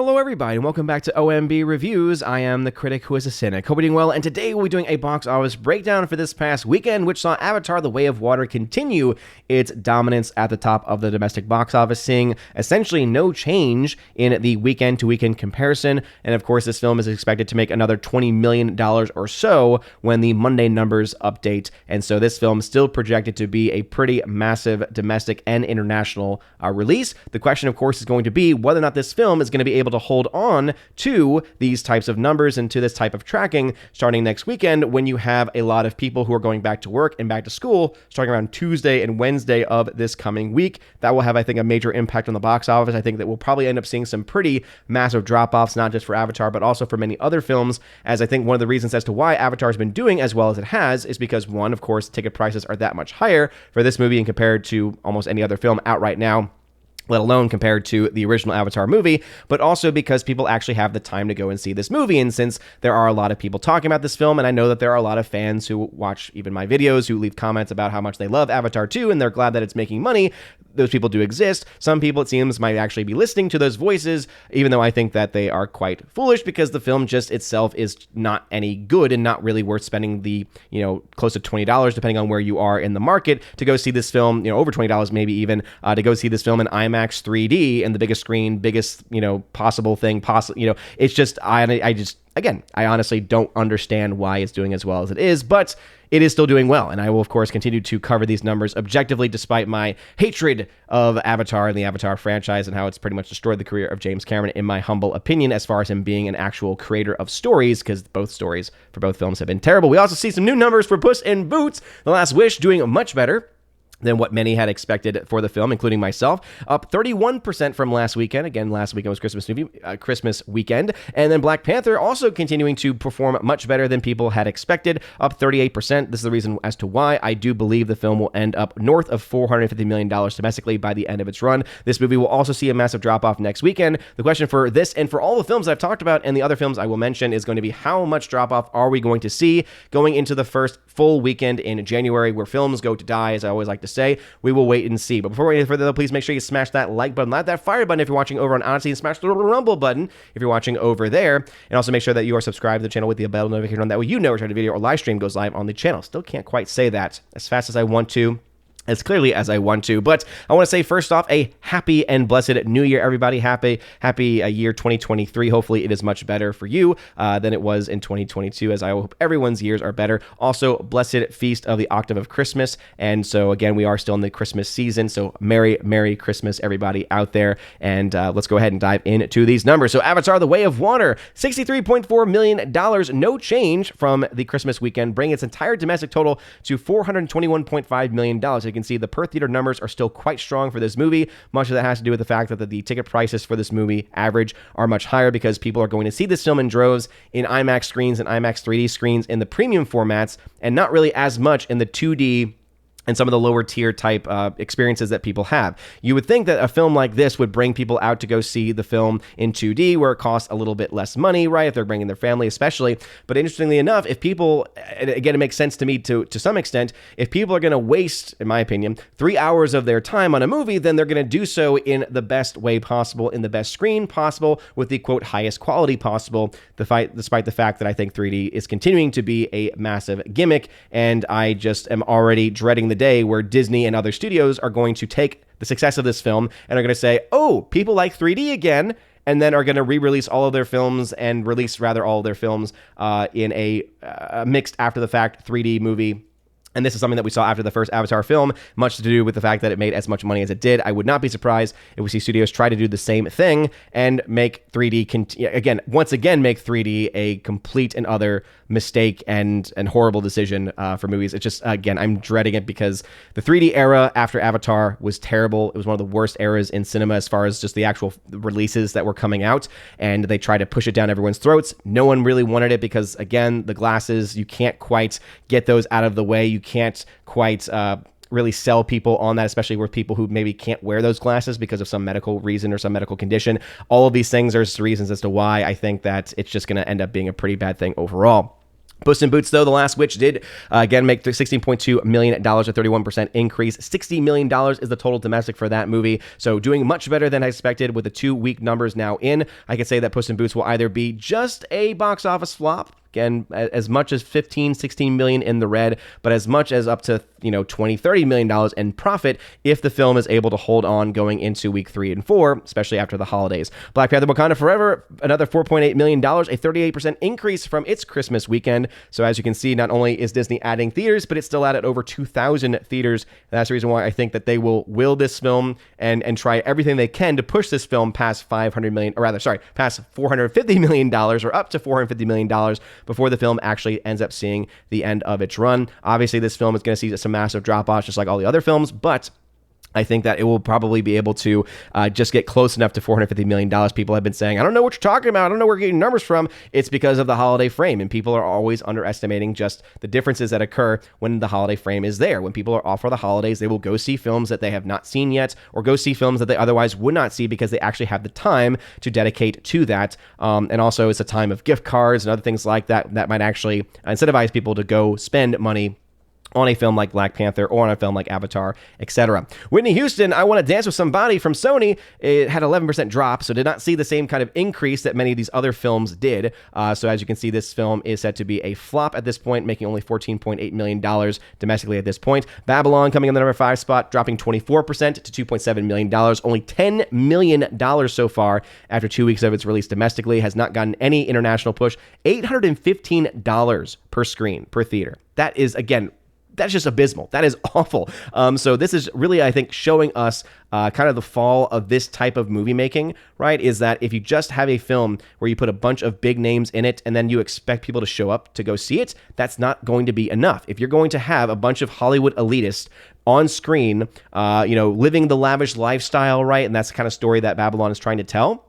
Hello everybody, and welcome back to OMB Reviews. I am the critic who is a cynic. Hope you're doing well, and today we'll be doing a box office breakdown for this past weekend, which saw Avatar: The Way of Water continue its dominance at the top of the domestic box office, seeing essentially no change in the weekend-to-weekend comparison. And of course, this film is expected to make another $20 million or so when the Monday numbers update. And so this film is still projected to be a pretty massive domestic and international release. The question, of course, is going to be whether or not this film is going to be able to hold on to these types of numbers and to this type of tracking starting next weekend, when you have a lot of people who are going back to work and back to school starting around Tuesday and Wednesday of this coming week. That will have, I think, a major impact on the box office. I think that we'll probably end up seeing some pretty massive drop-offs, not just for Avatar, but also for many other films, as I think one of the reasons as to why Avatar has been doing as well as it has is because, one, of course, ticket prices are that much higher for this movie and compared to almost any other film out right now, let alone compared to the original Avatar movie, but also because people actually have the time to go and see this movie. And since there are a lot of people talking about this film, and I know that there are a lot of fans who watch even my videos who leave comments about how much they love Avatar 2 and they're glad that it's making money, those people do exist. Some people, it seems, might actually be listening to those voices, even though I think that they are quite foolish because the film just itself is not any good and not really worth spending the, close to $20, depending on where you are in the market, to go see this film, over $20 maybe even, to go see this film in IMAX 3D and the biggest screen, biggest, possible thing, it's just, I honestly don't understand why it's doing as well as it is, but it is still doing well, and I will, of course, continue to cover these numbers objectively despite my hatred of Avatar and the Avatar franchise and how it's pretty much destroyed the career of James Cameron, in my humble opinion, as far as him being an actual creator of stories, because both stories for both films have been terrible. We also see some new numbers for Puss in Boots: The Last Wish doing much better than what many had expected for the film, including myself, up 31% from last weekend. Again, last weekend was Christmas weekend. And then Black Panther also continuing to perform much better than people had expected, up 38%. This is the reason as to why I do believe the film will end up north of $450 million domestically by the end of its run. This movie will also see a massive drop-off next weekend. The question for this and for all the films I've talked about and the other films I will mention is going to be how much drop-off are we going to see going into the first full weekend in January, where films go to die, as I always like to say. We will wait and see. But before we go any further, though, please make sure you smash that like button, that fire button if you're watching over on Odyssey, and smash the little rumble button if you're watching over there. And also make sure that you are subscribed to the channel with the bell notification on. That way you know every time a video or live stream goes live on the channel. Still can't quite say that as fast as I want to, as clearly as I want to. But I want to say, first off, a happy and blessed new year, everybody. Happy year 2023. Hopefully it is much better for you than it was in 2022, as I hope everyone's years are better. Also, blessed feast of the octave of Christmas. And so again, we are still in the Christmas season, so Merry Christmas, everybody out there. And let's go ahead and dive into these numbers. So Avatar: The Way of Water, $63.4 million, no change from the Christmas weekend, bringing its entire domestic total to $421.5 million. You can see the per theater numbers are still quite strong for this movie. Much of that has to do with the fact that the ticket prices for this movie average are much higher because people are going to see this film in droves in IMAX screens and IMAX 3D screens in the premium formats, and not really as much in the 2D and some of the lower tier type experiences that people have. You would think that a film like this would bring people out to go see the film in 2D, where it costs a little bit less money, right? If they're bringing their family especially. But interestingly enough, if people, and again, it makes sense to me to some extent, if people are going to waste, in my opinion, 3 hours of their time on a movie, then they're going to do so in the best way possible, in the best screen possible, with the, quote, highest quality possible, despite the fact that I think 3D is continuing to be a massive gimmick, and I just am already dreading the day where Disney and other studios are going to take the success of this film and are going to say, oh, people like 3D again, and then are going to re-release all of their films and release rather all of their films in a mixed after the fact 3D movie. And this is something that we saw after the first Avatar film, much to do with the fact that it made as much money as it did. I would not be surprised if we see studios try to do the same thing and make 3D, once again, make 3D a complete and utter mistake and horrible decision for movies. It's just, again, I'm dreading it because the 3D era after Avatar was terrible. It was one of the worst eras in cinema as far as just the actual releases that were coming out, and they tried to push it down everyone's throats. No one really wanted it because, again, the glasses, you can't quite get those out of the way. You can't quite really sell people on that, especially with people who maybe can't wear those glasses because of some medical reason or some medical condition. All of these things are reasons as to why I think that it's just going to end up being a pretty bad thing overall. Puss in Boots, though, The Last Witch did, again, make $16.2 million, a 31% increase. $60 million is the total domestic for that movie. So doing much better than I expected with the 2-week numbers now in. I could say that Puss in Boots will either be just a box office flop, again, as much as 16 million in the red, but as much as up to, $20-30 million in profit if the film is able to hold on going into week 3 and 4, especially after the holidays. Black Panther: Wakanda Forever, another $4.8 million, a 38% increase from its Christmas weekend. So as you can see, not only is Disney adding theaters, but it's still added over 2,000 theaters. And that's the reason why I think that they will this film and try everything they can to push this film past past $450 million, or up to $450 million before the film actually ends up seeing the end of its run. Obviously, this film is going to see some massive drop-offs, just like all the other films, but I think that it will probably be able to just get close enough to $450 million. People have been saying, I don't know what you're talking about. I don't know where you're getting numbers from. It's because of the holiday frame, and people are always underestimating just the differences that occur when the holiday frame is there. When people are off for the holidays, they will go see films that they have not seen yet, or go see films that they otherwise would not see because they actually have the time to dedicate to that. And also, it's a time of gift cards and other things like that that might actually incentivize people to go spend money on a film like Black Panther or on a film like Avatar, etc. Whitney Houston, I Want to Dance with Somebody from Sony, it had 11% drop, so did not see the same kind of increase that many of these other films did. So as you can see, this film is set to be a flop at this point, making only $14.8 million domestically at this point. Babylon coming in the number 5 spot, dropping 24% to $2.7 million. Only $10 million so far after 2 weeks of its release domestically. Has not gotten any international push. $815 per screen, per theater. That is, again, that's just abysmal. That is awful. So this is really, I think, showing us kind of the fall of this type of movie making, right? Is that if you just have a film where you put a bunch of big names in it and then you expect people to show up to go see it, that's not going to be enough. If you're going to have a bunch of Hollywood elitists on screen, living the lavish lifestyle, right? And that's the kind of story that Babylon is trying to tell.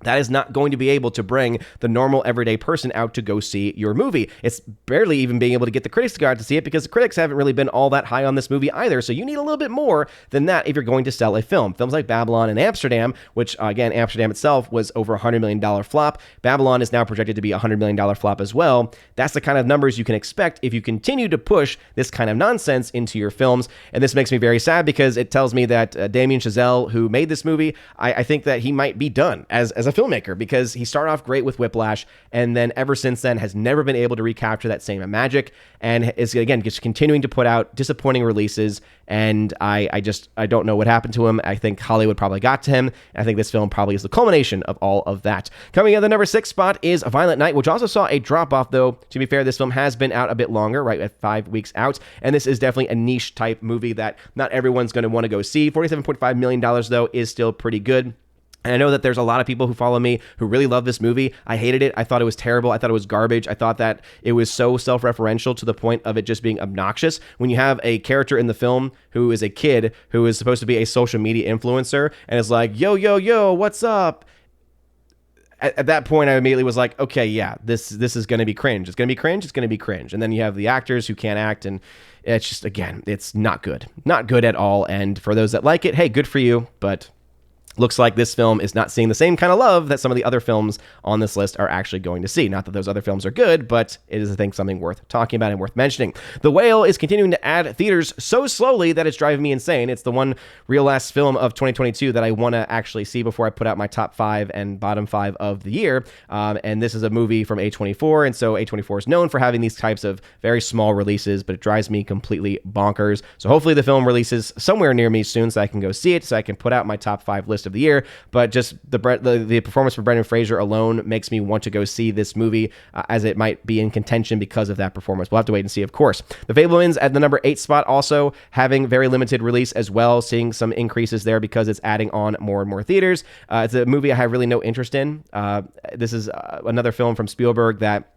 That is not going to be able to bring the normal everyday person out to go see your movie. It's barely even being able to get the critics to go out to see it because the critics haven't really been all that high on this movie either. So you need a little bit more than that if you're going to sell a film. Films like Babylon and Amsterdam, which again, Amsterdam itself was over $100 million flop. Babylon is now projected to be a $100 million flop as well. That's the kind of numbers you can expect if you continue to push this kind of nonsense into your films. And this makes me very sad because it tells me that Damien Chazelle, who made this movie, I think that he might be done as a filmmaker, because he started off great with Whiplash and then ever since then has never been able to recapture that same magic, and is again just continuing to put out disappointing releases. And I don't know what happened to him. I think Hollywood probably got to him. I think this film probably is the culmination of all of that. Coming in at the number 6 spot is Violent Night, which also saw a drop off, though. To be fair, this film has been out a bit longer, right, at 5 weeks out, and this is definitely a niche type movie that not everyone's going to want to go see. $47.5 million, though, is still pretty good. And I know that there's a lot of people who follow me who really love this movie. I hated it. I thought it was terrible. I thought it was garbage. I thought that it was so self-referential to the point of it just being obnoxious. When you have a character in the film who is a kid who is supposed to be a social media influencer and is like, yo, what's up? At that point, I immediately was like, okay, yeah, this is going to be cringe. It's going to be cringe. It's going to be cringe. And then you have the actors who can't act, and it's just, again, it's not good. Not good at all. And for those that like it, hey, good for you. But looks like this film is not seeing the same kind of love that some of the other films on this list are actually going to see. Not that those other films are good, but it is, I think, something worth talking about and worth mentioning. The Whale is continuing to add theaters so slowly that it's driving me insane. It's the one real last film of 2022 that I want to actually see before I put out my top 5 and bottom 5 of the year. And this is a movie from A24, and so A24 is known for having these types of very small releases, but it drives me completely bonkers. So hopefully the film releases somewhere near me soon so I can go see it, so I can put out my top 5 list of the year. But just the performance for Brendan Fraser alone makes me want to go see this movie, as it might be in contention because of that performance. We'll have to wait and see, of course. The Fabelmans at the number 8 spot, also having very limited release as well, seeing some increases there because it's adding on more and more theaters. It's a movie I have really no interest in. This is another film from Spielberg that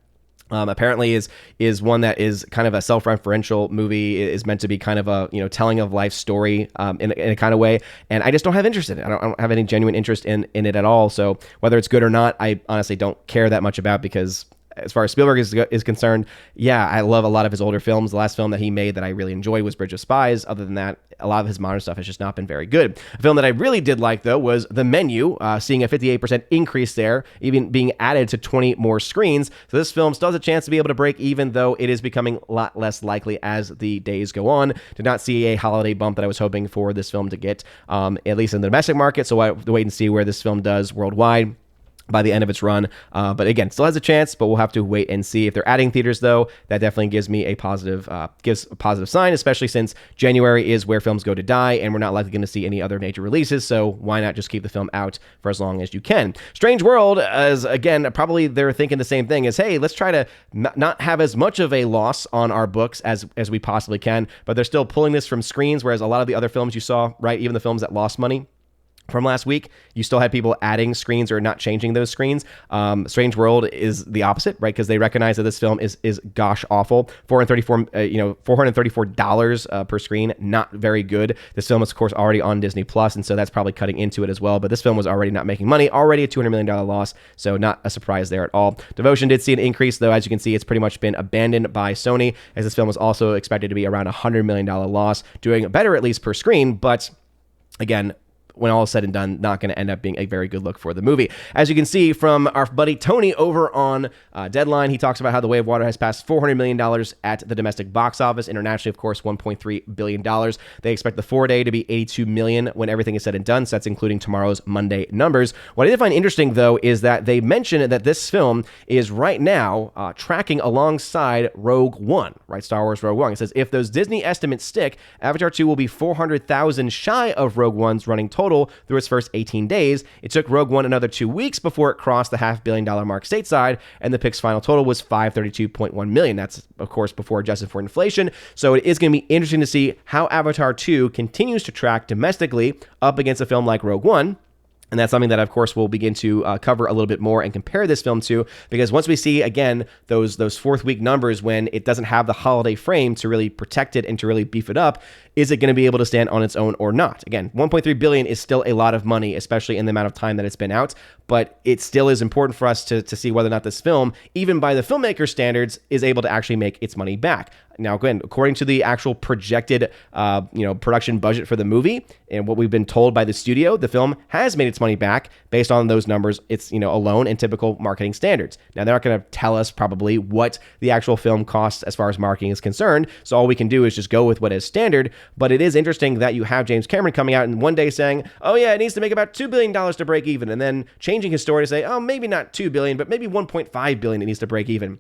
apparently is one that is kind of a self-referential movie, is meant to be kind of a, telling of life story in a kind of way, and I just don't have interest in it. I don't have any genuine interest in it at all. So whether it's good or not, I honestly don't care that much about, because as far as Spielberg is concerned, yeah, I love a lot of his older films. The last film that he made that I really enjoyed was Bridge of Spies. Other than that, a lot of his modern stuff has just not been very good. A film that I really did like, though, was The Menu, seeing a 58% increase there, even being added to 20 more screens. So this film still has a chance to be able to break even, though it is becoming a lot less likely as the days go on. Did not see a holiday bump that I was hoping for this film to get, at least in the domestic market. So I have to wait and see where this film does worldwide by the end of its run. But again, still has a chance, but we'll have to wait and see. If they're adding theaters, though, that definitely gives me a positive sign, especially since January is where films go to die, and we're not likely going to see any other major releases, so why not just keep the film out for as long as you can? Strange World, as again, probably they're thinking the same thing, is, hey, let's try to not have as much of a loss on our books as we possibly can, but they're still pulling this from screens, whereas a lot of the other films you saw, right, even the films that lost money from last week, you still had people adding screens or not changing those screens. Strange World is the opposite, right? Because they recognize that this film is gosh awful. $434 per screen, not very good. This film is, of course, already on Disney Plus, and so that's probably cutting into it as well. But this film was already not making money, already a $200 million loss, so not a surprise there at all. Devotion did see an increase, though. As you can see, it's pretty much been abandoned by Sony, as this film was also expected to be around a $100 million loss, doing better at least per screen, but again, when all is said and done, not going to end up being a very good look for the movie. As you can see from our buddy Tony over on Deadline, he talks about how The Way of Water has passed $400 million at the domestic box office. Internationally, of course, $1.3 billion. They expect the 4-day to be $82 million when everything is said and done, so that's including tomorrow's Monday numbers. What I did find interesting, though, is that they mentioned that this film is right now tracking alongside Rogue One, right? Star Wars Rogue One. It says, if those Disney estimates stick, Avatar 2 will be 400,000 shy of Rogue One's running total through its first 18 days. It took Rogue One another 2 weeks before it crossed the $500 million mark stateside, and the pick's final total was $532.1 million. That's, of course, before adjusted for inflation. So it is going to be interesting to see how Avatar 2 continues to track domestically up against a film like Rogue One. And that's something that, of course, we'll begin to cover a little bit more and compare this film to, because once we see, again, those fourth week numbers when it doesn't have the holiday frame to really protect it and to really beef it up, is it going to be able to stand on its own or not? Again, $1.3 billion is still a lot of money, especially in the amount of time that it's been out, but it still is important for us to see whether or not this film, even by the filmmaker standards, is able to actually make its money back. Now, again, according to the actual projected, production budget for the movie and what we've been told by the studio, the film has made its money back based on those numbers. It's, alone in typical marketing standards. Now, they're not going to tell us probably what the actual film costs as far as marketing is concerned. So all we can do is just go with what is standard. But it is interesting that you have James Cameron coming out and one day saying, oh yeah, it needs to make about $2 billion to break even. And then changing his story to say, oh, maybe not $2 billion, but maybe $1.5 billion it needs to break even.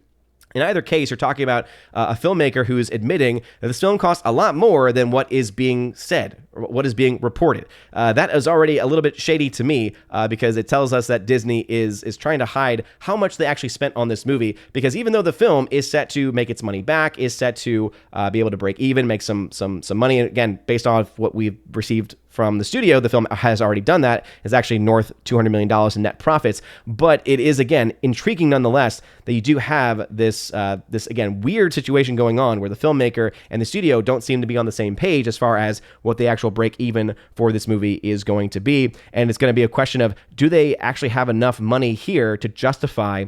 In either case, you're talking about a filmmaker who is admitting that this film costs a lot more than what is being said, or what is being reported. That is already a little bit shady to me, because it tells us that Disney is trying to hide how much they actually spent on this movie, because even though the film is set to make its money back, is set to be able to break even, make some money, again, based on what we've received from the studio, the film has already done that. It's actually north $200 million in net profits. But it is, again, intriguing nonetheless that you do have this again, weird situation going on where the filmmaker and the studio don't seem to be on the same page as far as what the actual break even for this movie is going to be. And it's going to be a question of, do they actually have enough money here to justify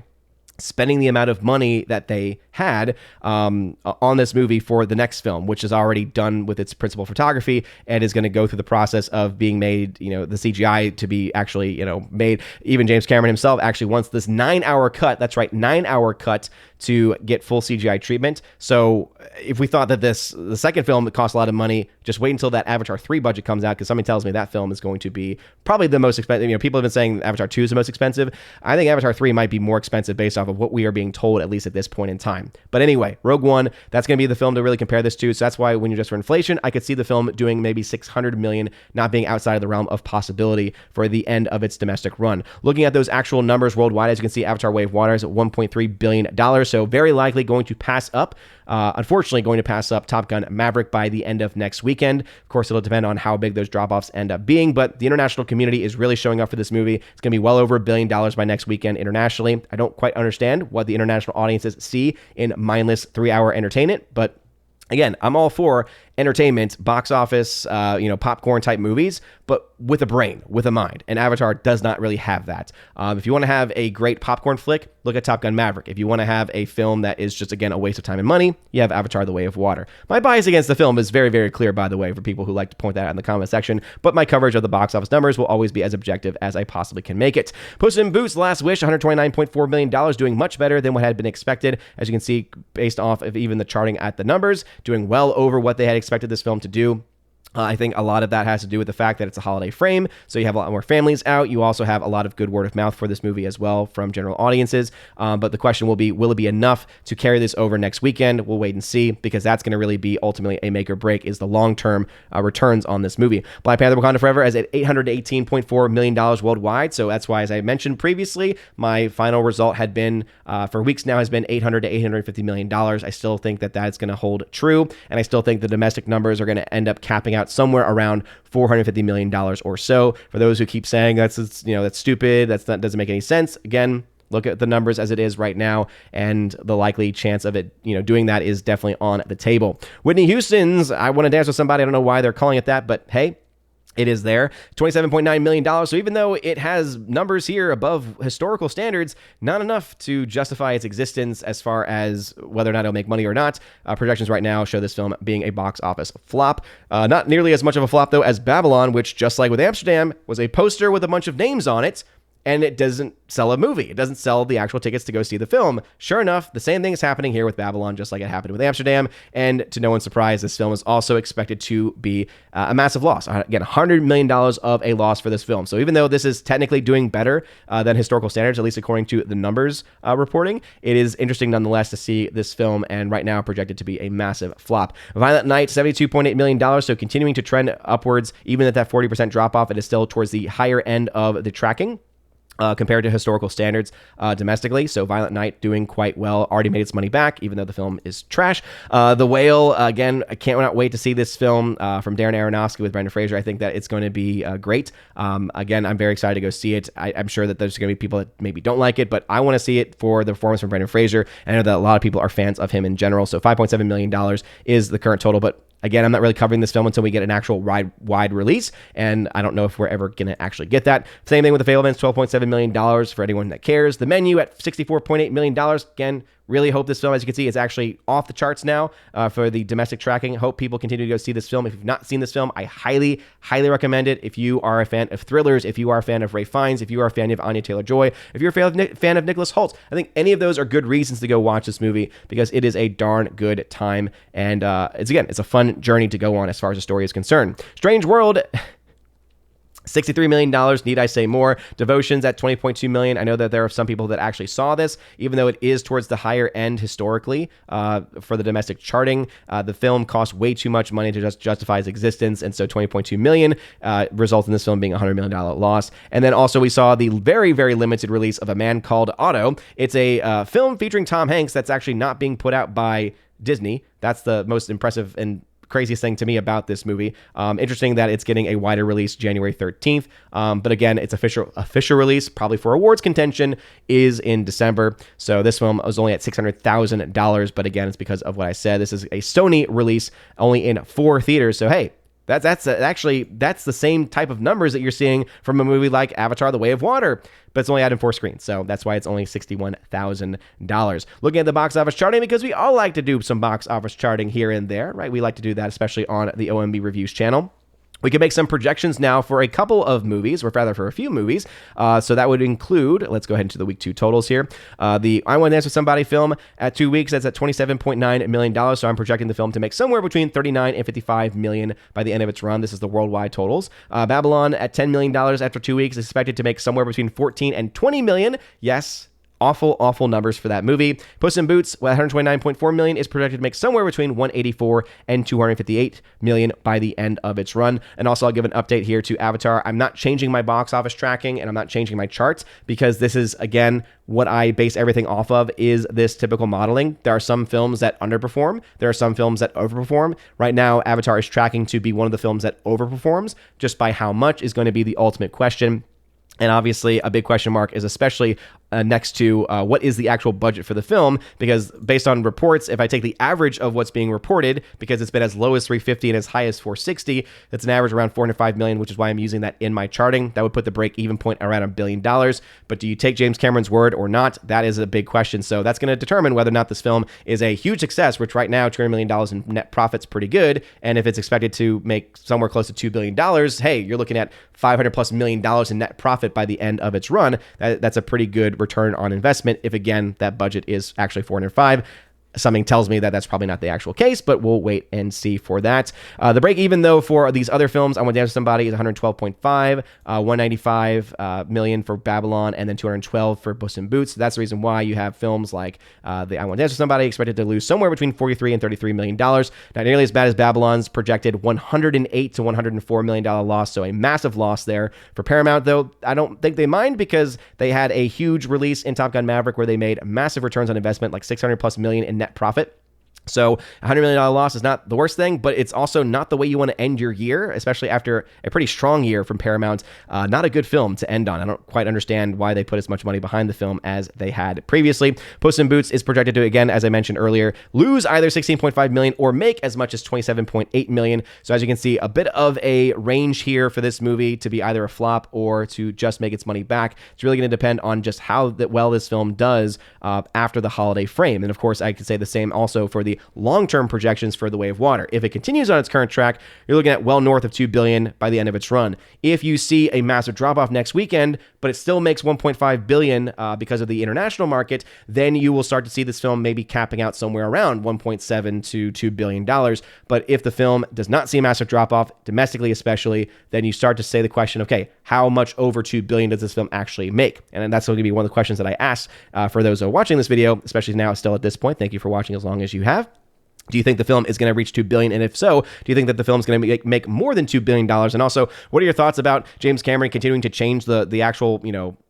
spending the amount of money that they had on this movie for the next film, which is already done with its principal photography and is going to go through the process of being made, the CGI to be actually, made. Even James Cameron himself actually wants this 9-hour cut. That's right, 9-hour cut to get full CGI treatment. So if we thought that the second film cost a lot of money, just wait until that Avatar 3 budget comes out, because something tells me that film is going to be probably the most expensive. People have been saying Avatar 2 is the most expensive. I think Avatar 3 might be more expensive based off of what we are being told, at least at this point in time. But anyway, Rogue One, that's going to be the film to really compare this to. So that's why when you adjust for inflation, I could see the film doing maybe $600 million, not being outside of the realm of possibility for the end of its domestic run. Looking at those actual numbers worldwide, as you can see, Avatar Way of Water is at $1.3 billion. So very likely going to pass up, unfortunately going to pass up Top Gun Maverick by the end of next weekend. Of course, it'll depend on how big those drop-offs end up being, but the international community is really showing up for this movie. It's going to be well over $1 billion by next weekend internationally. I don't quite understand what the international audiences see in mindless 3-hour entertainment, but again, I'm all for entertainment, box office, popcorn type movies, but with a brain, with a mind. And Avatar does not really have that. If you want to have a great popcorn flick, look at Top Gun Maverick. If you want to have a film that is just, again, a waste of time and money, you have Avatar: The Way of Water. My bias against the film is very, very clear, by the way, for people who like to point that out in the comment section, but my coverage of the box office numbers will always be as objective as I possibly can make it. Puss in Boots: Last Wish, $129.4 million, doing much better than what had been expected, as you can see, based off of even the charting at the numbers, doing well over what they had expected this film to do. I think a lot of that has to do with the fact that it's a holiday frame, so you have a lot more families out. You also have a lot of good word of mouth for this movie as well from general audiences. But the question will be, will it be enough to carry this over next weekend? We'll wait and see, because that's going to really be ultimately a make or break, is the long-term returns on this movie. Black Panther: Wakanda Forever is at $818.4 million worldwide, so that's why, as I mentioned previously, my final result had been, for weeks now, has been $800 to $850 million. I still think that that's going to hold true, and I still think the domestic numbers are going to end up capping out somewhere around $450 million or so. For those who keep saying that's stupid, that doesn't make any sense, again, look at the numbers as it is right now, and the likely chance of it, doing that is definitely on the table. Whitney Houston's I Want to Dance with Somebody, I don't know why they're calling it that, but hey, it is there. $27.9 million. So even though it has numbers here above historical standards, not enough to justify its existence as far as whether or not it'll make money or not. Projections right now show this film being a box office flop. Not nearly as much of a flop, though, as Babylon, which, just like with Amsterdam, was a poster with a bunch of names on it, and it doesn't sell a movie. It doesn't sell the actual tickets to go see the film. Sure enough, the same thing is happening here with Babylon, just like it happened with Amsterdam. And to no one's surprise, this film is also expected to be a massive loss. Again, $100 million of a loss for this film. So even though this is technically doing better than historical standards, at least according to the numbers reporting, it is interesting nonetheless to see this film, and right now projected to be a massive flop. Violent Night, $72.8 million, so continuing to trend upwards. Even at that 40% drop-off, it is still towards the higher end of the tracking. Compared to historical standards domestically. So Violent Night doing quite well, already made its money back, even though the film is trash. The Whale, again, I cannot wait to see this film from Darren Aronofsky with Brendan Fraser. I think that it's going to be great. Again, I'm very excited to go see it. I'm sure that there's going to be people that maybe don't like it, but I want to see it for the performance from Brendan Fraser. I know that a lot of people are fans of him in general. So $5.7 million is the current total, but again, I'm not really covering this film until we get an actual wide release, and I don't know if we're ever going to actually get that. Same thing with The Fabelmans, $12.7 million for anyone that cares. The Menu at $64.8 million. Again, really hope this film, as you can see, is actually off the charts now for the domestic tracking. Hope people continue to go see this film. If you've not seen this film, I highly, highly recommend it. If you are a fan of thrillers, if you are a fan of Ralph Fiennes, if you are a fan of Anya Taylor-Joy, if you're a fan of Nicholas Hoult, I think any of those are good reasons to go watch this movie, because it is a darn good time. And it's a fun journey to go on as far as the story is concerned. Strange World, $63 million, need I say more? Devotions at $20.2 million. I know that there are some people that actually saw this, even though it is towards the higher end historically for the domestic charting. The film cost way too much money to just justify its existence, and so $20.2 million results in this film being a $100 million loss. And then also we saw the very, very limited release of A Man Called Otto. It's a film featuring Tom Hanks that's actually not being put out by Disney. That's the most impressive and craziest thing to me about this movie. Interesting that it's getting a wider release January 13th. But again, its official release, probably for awards contention, is in December. So this film was only at $600,000. But again, it's because of what I said. This is a Sony release, only in 4 theaters. So hey, that's the same type of numbers that you're seeing from a movie like Avatar: The Way of Water, but it's only out in 4 screens, so that's why it's only $61,000. Looking at the box office charting, because we all like to do some box office charting here and there, right? We like to do that, especially on the OMB Reviews channel. We can make some projections now for a couple of movies, or rather for a few movies. So that would include, let's go ahead into the week 2 totals here. The I Want to Dance with Somebody film at 2 weeks, that's at $27.9 million. So I'm projecting the film to make somewhere between $39 and $55 million by the end of its run. This is the worldwide totals. Babylon at $10 million after 2 weeks, expected to make somewhere between $14 and $20 million. Yes. Awful numbers for that movie. Puss in Boots, $129.4 million, is projected to make somewhere between $184 and $258 million by the end of its run. And also, I'll give an update here to Avatar. I'm not changing my box office tracking, and I'm not changing my charts, because this is, again, what I base everything off of is this typical modeling. There are some films that underperform. There are some films that overperform. Right now, Avatar is tracking to be one of the films that overperforms. Just by how much is going to be the ultimate question. And obviously, a big question mark is especially next to what is the actual budget for the film, because based on reports, if I take the average of what's being reported, because it's been as low as 350 and as high as 460, that's an average around 405 million, which is why I'm using that in my charting. That would put the break-even point around $1 billion. But do you take James Cameron's word or not? That is a big question. So that's going to determine whether or not this film is a huge success, which right now $200 million in net profit's pretty good. And if it's expected to make somewhere close to $2 billion, hey, you're looking at $500+ million in net profit by the end of its run. That's a pretty good return on investment if, again, that budget is actually 405. Something tells me that that's probably not the actual case, but we'll wait and see for that. The break even, though, for these other films, I Want to Dance with Somebody, is 112.5, 195 million for Babylon, and then 212 for Puss in Boots. So that's the reason why you have films like the I Want to Dance with Somebody expected to lose somewhere between $43 and $33 million. Not nearly as bad as Babylon's projected $108 to $104 million loss, so a massive loss there. For Paramount, though, I don't think they mind, because they had a huge release in Top Gun Maverick where they made massive returns on investment, like $600+ million in net profit. So $100 million loss is not the worst thing, but it's also not the way you want to end your year, especially after a pretty strong year from Paramount. Not a good film to end on. I don't quite understand why they put as much money behind the film as they had previously. Puss in Boots is projected to, again, as I mentioned earlier, lose either $16.5 million or make as much as $27.8 million. So as you can see, a bit of a range here for this movie to be either a flop or to just make its money back. It's really going to depend on just how well this film does after the holiday frame. And of course, I could say the same also for the long-term projections for The Way of Water. If it continues on its current track, you're looking at well north of $2 billion by the end of its run. If you see a massive drop-off next weekend, but it still makes $1.5 billion because of the international market, then you will start to see this film maybe capping out somewhere around $1.7 to $2 billion. But if the film does not see a massive drop-off, domestically especially, then you start to say the question, okay, how much over $2 billion does this film actually make? And that's going to be one of the questions that I ask for those who are watching this video, especially now still at this point. Thank you for watching as long as you have. Do you think the film is going to reach $2 billion? And if so, do you think that the film is going to make more than $2 billion? And also, what are your thoughts about James Cameron continuing to change the actual,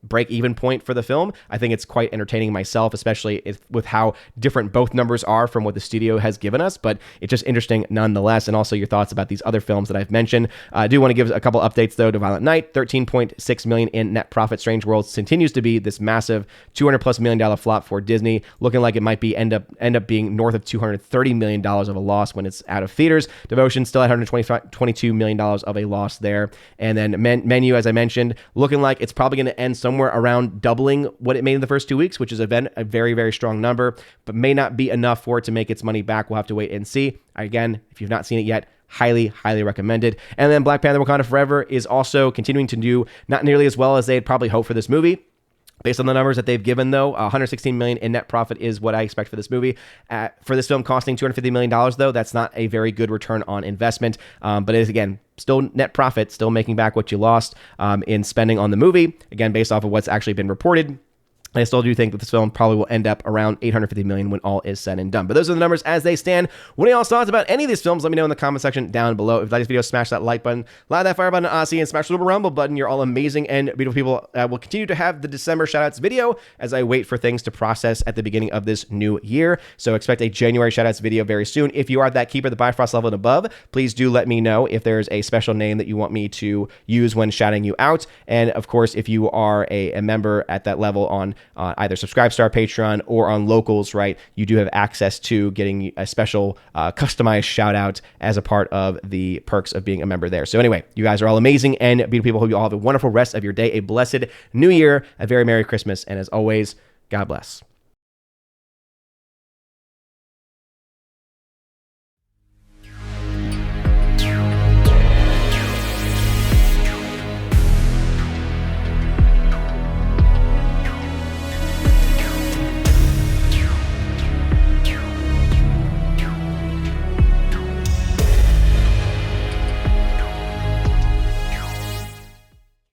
break-even point for the film? I think it's quite entertaining myself, especially with how different both numbers are from what the studio has given us, but it's just interesting nonetheless. And also your thoughts about these other films that I've mentioned. I do want to give a couple updates, though, to Violent Night. $13.6 million in net profit. Strange Worlds continues to be this massive $200+ million flop for Disney, looking like it might be end up being north of $230 million of a loss when it's out of theaters. Devotion still at $122 million of a loss there. And then Menu, as I mentioned, looking like it's probably going to end somewhere around doubling what it made in the first 2 weeks, which is a very, very strong number, but may not be enough for it to make its money back. We'll have to wait and see. Again, if you've not seen it yet, highly, highly recommended. And then Black Panther Wakanda Forever is also continuing to do not nearly as well as they had probably hoped for this movie. Based on the numbers that they've given, though, $116 million in net profit is what I expect for this movie. For this film costing $250 million, though, that's not a very good return on investment. But it is, again, still net profit, still making back what you lost in spending on the movie. Again, based off of what's actually been reported. I still do think that this film probably will end up around $850 million when all is said and done. But those are the numbers as they stand. What are y'all's thoughts about any of these films? Let me know in the comment section down below. If you like this video, smash that like button, loud that fire button, Aussie, and smash the little rumble button. You're all amazing and beautiful people. We'll continue to have the December shoutouts video as I wait for things to process at the beginning of this new year. So expect a January shoutouts video very soon. If you are that keeper, the Bifrost level and above, please do let me know if there's a special name that you want me to use when shouting you out. And of course, if you are a member at that level on either Subscribe Star, Patreon, or on Locals, right, you do have access to getting a special customized shout out as a part of the perks of being a member there. So anyway, you guys are all amazing and beautiful people. Hope you all have a wonderful rest of your day, a blessed new year, a very Merry Christmas, and as always, God bless.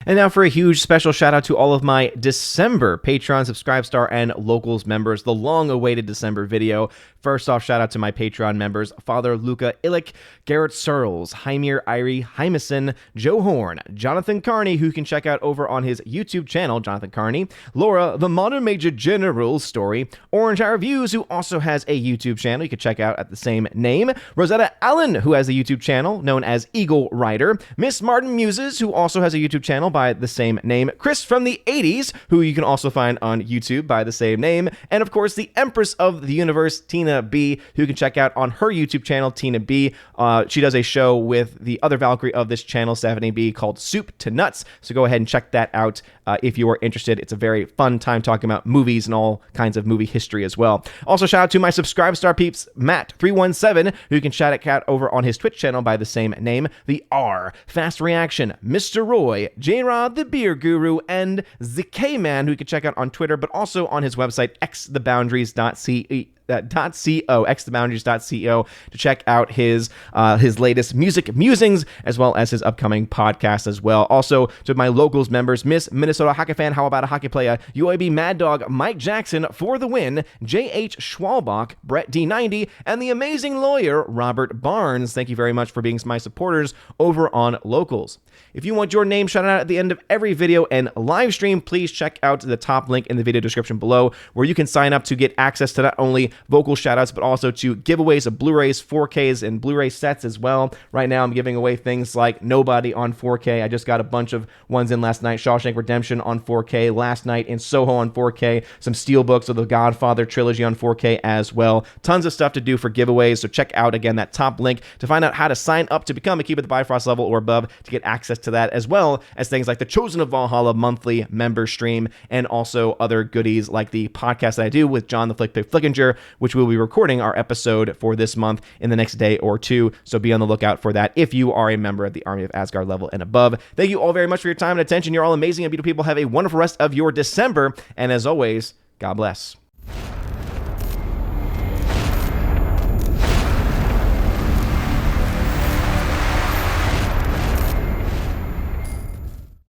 And now for a huge special shout out to all of my December Patreon, Subscribe Star, and Locals members, the long-awaited December video. First off, shout out to my Patreon members, Father Luca Illick, Garrett Searles, Heimir Irie Hymason, Joe Horn, Jonathan Carney, who you can check out over on his YouTube channel, Jonathan Carney, Laura, the Modern Major General Story, Orange Eye Reviews, who also has a YouTube channel you can check out at the same name, Rosetta Allen, who has a YouTube channel known as Eagle Rider, Miss Martin Muses, who also has a YouTube channel by the same name, Chris from the 80s, who you can also find on YouTube by the same name, and of course the Empress of the Universe, Tina B, who you can check out on her YouTube channel, Tina B. She does a show with the other Valkyrie of this channel, Stephanie B, called Soup to Nuts, so go ahead and check that out if you are interested. It's a very fun time talking about movies and all kinds of movie history as well. Also, shout out to my Subscribe Star peeps, Matt317, who you can shout out over on his Twitch channel by the same name, the R, Fast Reaction, Mr. Roy, J-Rod the Beer Guru, and the K-Man, who you can check out on Twitter, but also on his website, xtheboundaries.co, to check out his latest music musings, as well as his upcoming podcast as well. Also, to my locals members, Miss Minnesota Hockey Fan, How About a Hockey Player, UAB Mad Dog, Mike Jackson for the win, J.H. Schwalbach, Brett D90, and the amazing lawyer, Robert Barnes. Thank you very much for being my supporters over on locals. If you want your name shouted out at the end of every video and live stream, please check out the top link in the video description below, where you can sign up to get access to not only vocal shoutouts, but also to giveaways of Blu-rays, 4Ks, and Blu-ray sets as well. Right now, I'm giving away things like Nobody on 4K. I just got a bunch of ones in last night. Shawshank Redemption on 4K last night, in Soho on 4K. Some steelbooks of the Godfather trilogy on 4K as well. Tons of stuff to do for giveaways, so check out, again, that top link to find out how to sign up to become a Keep It the Bifrost level or above to get access to that, as well as things like the Chosen of Valhalla monthly member stream, and also other goodies like the podcast that I do with John the Flick Pig Flickinger, which we'll be recording our episode for this month in the next day or two, so be on the lookout for that if you are a member of the Army of Asgard level and above. Thank you all very much for your time and attention. You're all amazing and beautiful people. Have a wonderful rest of your December, and as always, God bless.